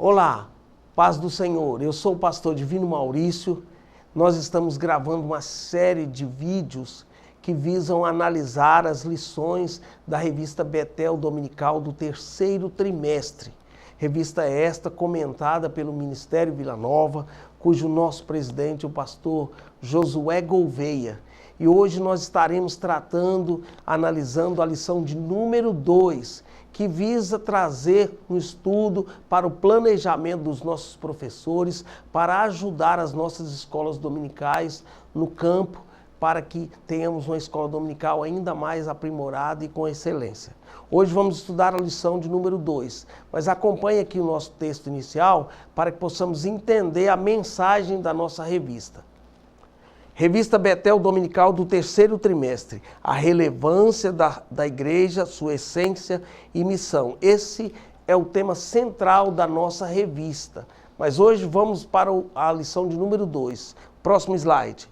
Olá, paz do Senhor. Eu sou o pastor Divino Maurício. Nós estamos gravando uma série de vídeos que visam analisar as lições da revista Betel Dominical do terceiro trimestre. Revista esta comentada pelo Ministério Vila Nova, cujo nosso presidente é o pastor Josué Gouveia. E hoje nós estaremos analisando a lição de número 2, que visa trazer um estudo para o planejamento dos nossos professores, para ajudar as nossas escolas dominicais no campo, para que tenhamos uma escola dominical ainda mais aprimorada e com excelência. Hoje vamos estudar a lição de número 2, mas acompanhe aqui o nosso texto inicial para que possamos entender a mensagem da nossa revista. Revista Betel Dominical do terceiro trimestre, a relevância da igreja, sua essência e missão. Esse é o tema central da nossa revista. Mas hoje vamos para a lição de número 2. Próximo slide.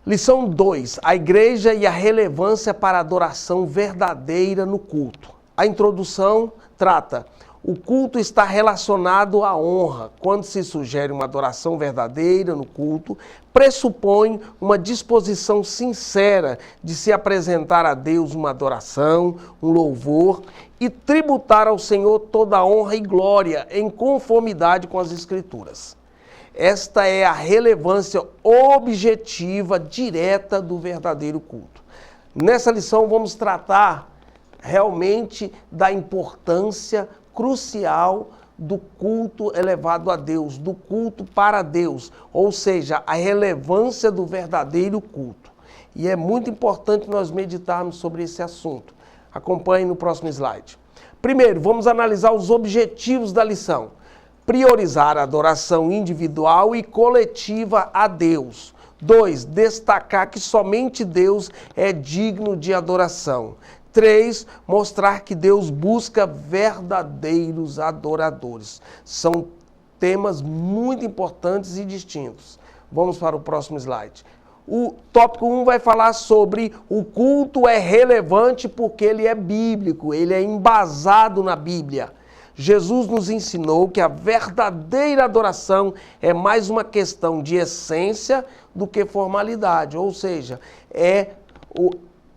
Lição 2, a igreja e a relevância para a adoração verdadeira no culto. A introdução trata: o culto está relacionado à honra. Quando se sugere uma adoração verdadeira no culto, pressupõe uma disposição sincera de se apresentar a Deus uma adoração, um louvor e tributar ao Senhor toda a honra e glória em conformidade com as Escrituras. Esta é a relevância objetiva, direta do verdadeiro culto. Nessa lição vamos tratar realmente da importância crucial do culto elevado a Deus, do culto para Deus, ou seja, a relevância do verdadeiro culto. E é muito importante nós meditarmos sobre esse assunto. Acompanhe no próximo slide. Primeiro, vamos analisar os objetivos da lição. Priorizar a adoração individual e coletiva a Deus. 2. Destacar que somente Deus é digno de adoração. 3. Mostrar que Deus busca verdadeiros adoradores. São temas muito importantes e distintos. Vamos para o próximo slide. O tópico 1 vai falar sobre o culto é relevante porque ele é bíblico, ele é embasado na Bíblia. Jesus nos ensinou que a verdadeira adoração é mais uma questão de essência do que formalidade, ou seja, é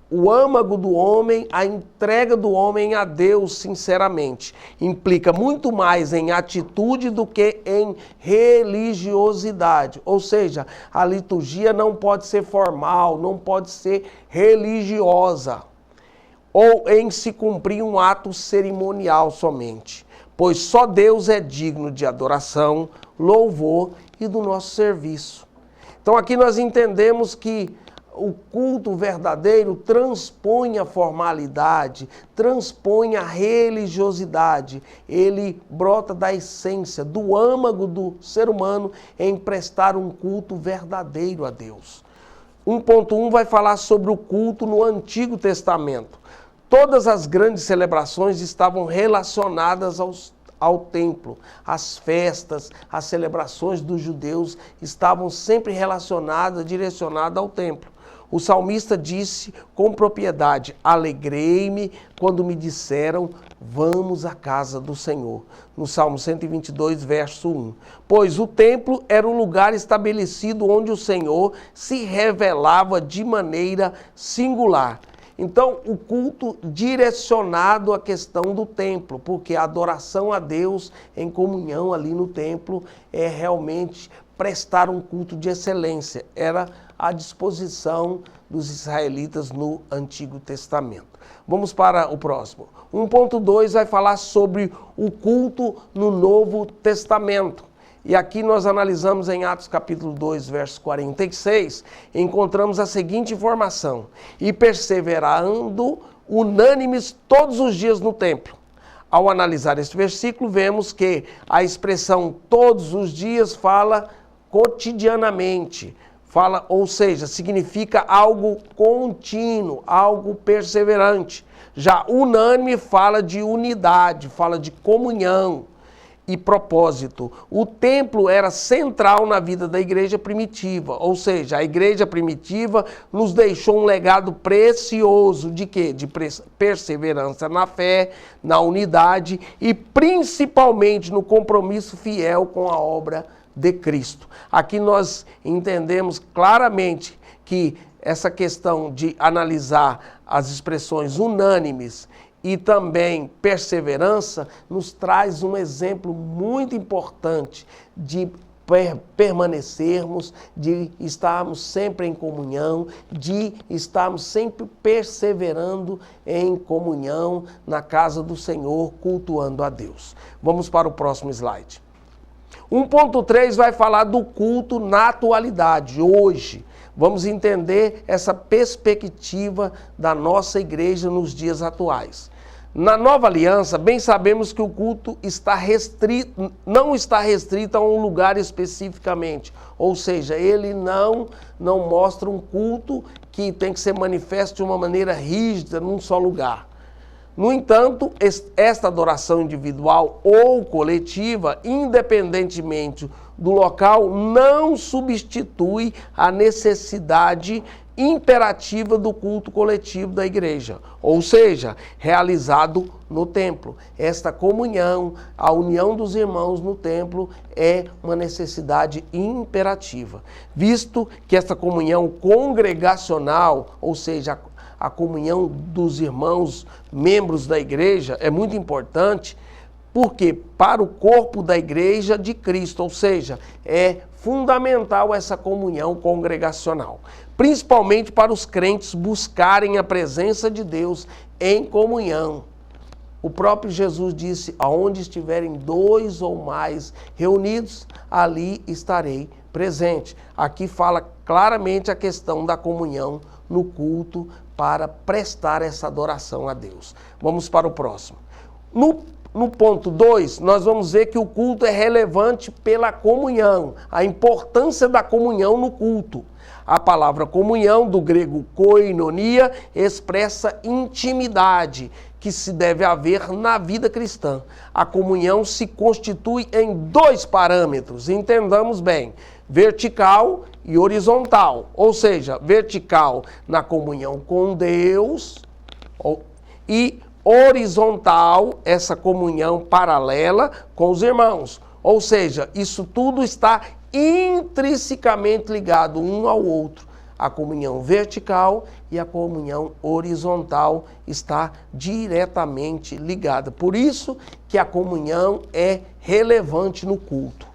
o âmago do homem, a entrega do homem a Deus sinceramente. Implica muito mais em atitude do que em religiosidade. Ou seja, a liturgia não pode ser formal, não pode ser religiosa, ou em se cumprir um ato cerimonial somente. Pois só Deus é digno de adoração, louvor e do nosso serviço. Então aqui nós entendemos que o culto verdadeiro transpõe a formalidade, transpõe a religiosidade. Ele brota da essência, do âmago do ser humano em prestar um culto verdadeiro a Deus. 1.1 vai falar sobre o culto no Antigo Testamento. Todas as grandes celebrações estavam relacionadas ao templo. As festas, as celebrações dos judeus estavam sempre relacionadas, direcionadas ao templo. O salmista disse com propriedade: alegrei-me quando me disseram, vamos à casa do Senhor. No Salmo 122, verso 1. Pois o templo era o lugar estabelecido onde o Senhor se revelava de maneira singular. Então, o culto direcionado à questão do templo, porque a adoração a Deus em comunhão ali no templo é realmente prestar um culto de excelência. Era a disposição dos israelitas no Antigo Testamento. Vamos para o próximo. 1.2 vai falar sobre o culto no Novo Testamento. E aqui nós analisamos em Atos capítulo 2, verso 46, encontramos a seguinte informação: e perseverando unânimes todos os dias no templo. Ao analisar esse versículo, vemos que a expressão todos os dias fala cotidianamente, ou seja, significa algo contínuo, algo perseverante. Já unânime fala de unidade, fala de comunhão. e propósito. O templo era central na vida da igreja primitiva, ou seja, a igreja primitiva nos deixou um legado precioso de quê? De perseverança na fé, na unidade e principalmente no compromisso fiel com a obra de Cristo. Aqui nós entendemos claramente que essa questão de analisar as expressões unânimes e também perseverança nos traz um exemplo muito importante de permanecermos, de estarmos sempre em comunhão, de estarmos sempre perseverando em comunhão na casa do Senhor, cultuando a Deus. Vamos para o próximo slide. 1.3 vai falar do culto na atualidade, hoje. Vamos entender essa perspectiva da nossa igreja nos dias atuais. Na nova aliança, bem sabemos que o culto não está restrito a um lugar especificamente. Ou seja, ele não mostra um culto que tem que ser manifesto de uma maneira rígida num só lugar. No entanto, esta adoração individual ou coletiva, independentemente do local, não substitui a necessidade imperativa do culto coletivo da igreja, ou seja, realizado no templo. Esta comunhão, a união dos irmãos no templo é uma necessidade imperativa, visto que esta comunhão congregacional, ou seja, a comunhão dos irmãos, membros da igreja, é muito importante, porque para o corpo da igreja de Cristo, ou seja, é fundamental essa comunhão congregacional, principalmente para os crentes buscarem a presença de Deus em comunhão. O próprio Jesus disse, aonde estiverem 2 ou mais reunidos, ali estarei presente. Aqui fala claramente a questão da comunhão no culto para prestar essa adoração a Deus. Vamos para o próximo. No ponto 2, nós vamos ver que o culto é relevante pela comunhão, a importância da comunhão no culto. A palavra comunhão, do grego koinonia, expressa intimidade que se deve haver na vida cristã. A comunhão se constitui em 2 parâmetros, entendamos bem, vertical e horizontal. Ou seja, vertical na comunhão com Deus e horizontal, essa comunhão paralela com os irmãos. Ou seja, isso tudo está intrinsecamente ligado um ao outro. A comunhão vertical e a comunhão horizontal está diretamente ligada. Por isso que a comunhão é relevante no culto.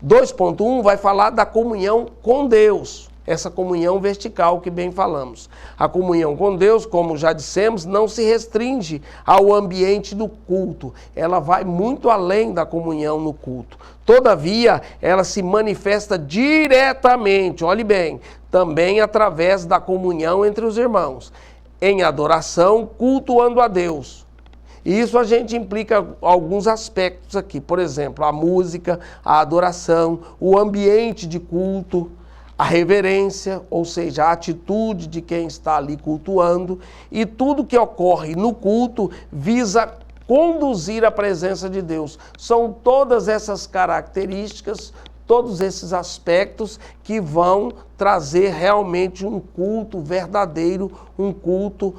2.1 vai falar da comunhão com Deus. Essa comunhão vertical que bem falamos. A comunhão com Deus, como já dissemos, não se restringe ao ambiente do culto. Ela vai muito além da comunhão no culto. Todavia, ela se manifesta diretamente, olhe bem, também através da comunhão entre os irmãos, em adoração, cultuando a Deus. E isso a gente implica alguns aspectos aqui. Por exemplo, a música, a adoração, o ambiente de culto, a reverência, ou seja, a atitude de quem está ali cultuando, e tudo que ocorre no culto visa conduzir a presença de Deus. São todas essas características, todos esses aspectos que vão trazer realmente um culto verdadeiro, um culto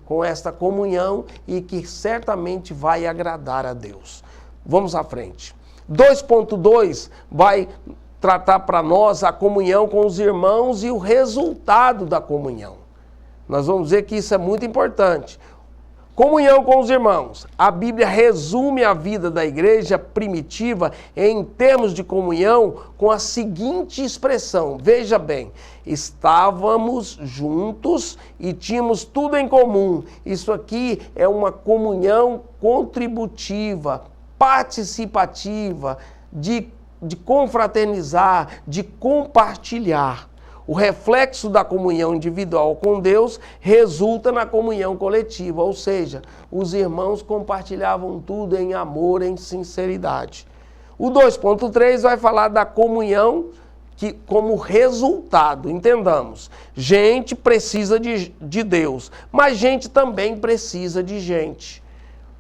com esta comunhão e que certamente vai agradar a Deus. Vamos à frente. 2.2 vai tratar para nós a comunhão com os irmãos e o resultado da comunhão. Nós vamos ver que isso é muito importante. Comunhão com os irmãos. A Bíblia resume a vida da igreja primitiva em termos de comunhão com a seguinte expressão. Veja bem, estávamos juntos e tínhamos tudo em comum. Isso aqui é uma comunhão contributiva, participativa, de confraternizar, de compartilhar. O reflexo da comunhão individual com Deus resulta na comunhão coletiva, ou seja, os irmãos compartilhavam tudo em amor, em sinceridade. O 2.3 vai falar da comunhão que, como resultado, entendamos, gente precisa de Deus, mas gente também precisa de gente.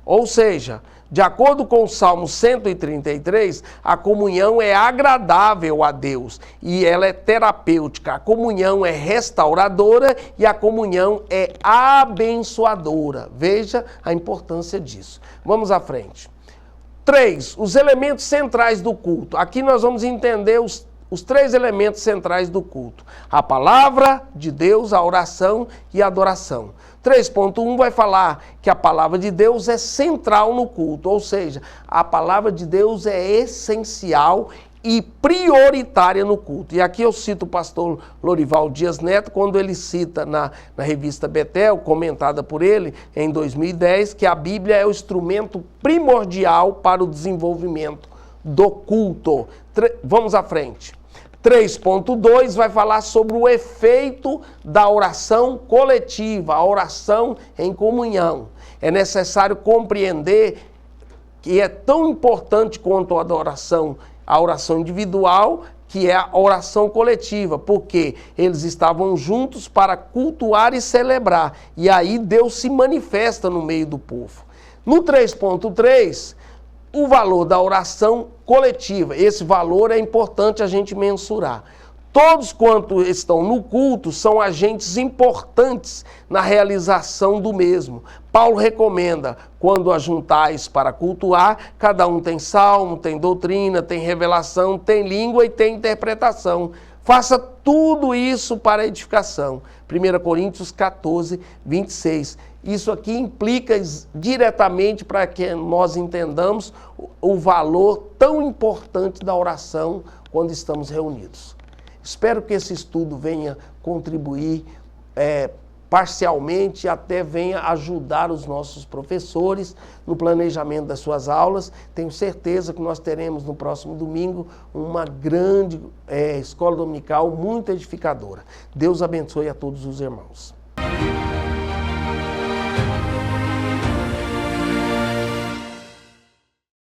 Ou seja, de acordo com o Salmo 133, a comunhão é agradável a Deus e ela é terapêutica. A comunhão é restauradora e a comunhão é abençoadora. Veja a importância disso. Vamos à frente. 3. Os elementos centrais do culto. Aqui nós vamos entender os 3 elementos centrais do culto. A palavra de Deus, a oração e a adoração. 3.1 vai falar que a palavra de Deus é central no culto, ou seja, a palavra de Deus é essencial e prioritária no culto. E aqui eu cito o pastor Lorival Dias Neto, quando ele cita na revista Betel, comentada por ele em 2010, que a Bíblia é o instrumento primordial para o desenvolvimento do culto. Vamos à frente. 3.2 vai falar sobre o efeito da oração coletiva, a oração em comunhão. É necessário compreender que é tão importante quanto a oração individual, que é a oração coletiva, porque eles estavam juntos para cultuar e celebrar, e aí Deus se manifesta no meio do povo. No 3.3, o valor da oração coletiva, esse valor é importante a gente mensurar. Todos quanto estão no culto são agentes importantes na realização do mesmo. Paulo recomenda, quando ajuntais para cultuar, cada um tem salmo, tem doutrina, tem revelação, tem língua e tem interpretação. Faça tudo isso para edificação. 1 Coríntios 14, 26. Isso aqui implica diretamente para que nós entendamos o valor tão importante da oração quando estamos reunidos. Espero que esse estudo venha contribuir parcialmente, até venha ajudar os nossos professores no planejamento das suas aulas. Tenho certeza que nós teremos no próximo domingo uma grande escola dominical muito edificadora. Deus abençoe a todos os irmãos.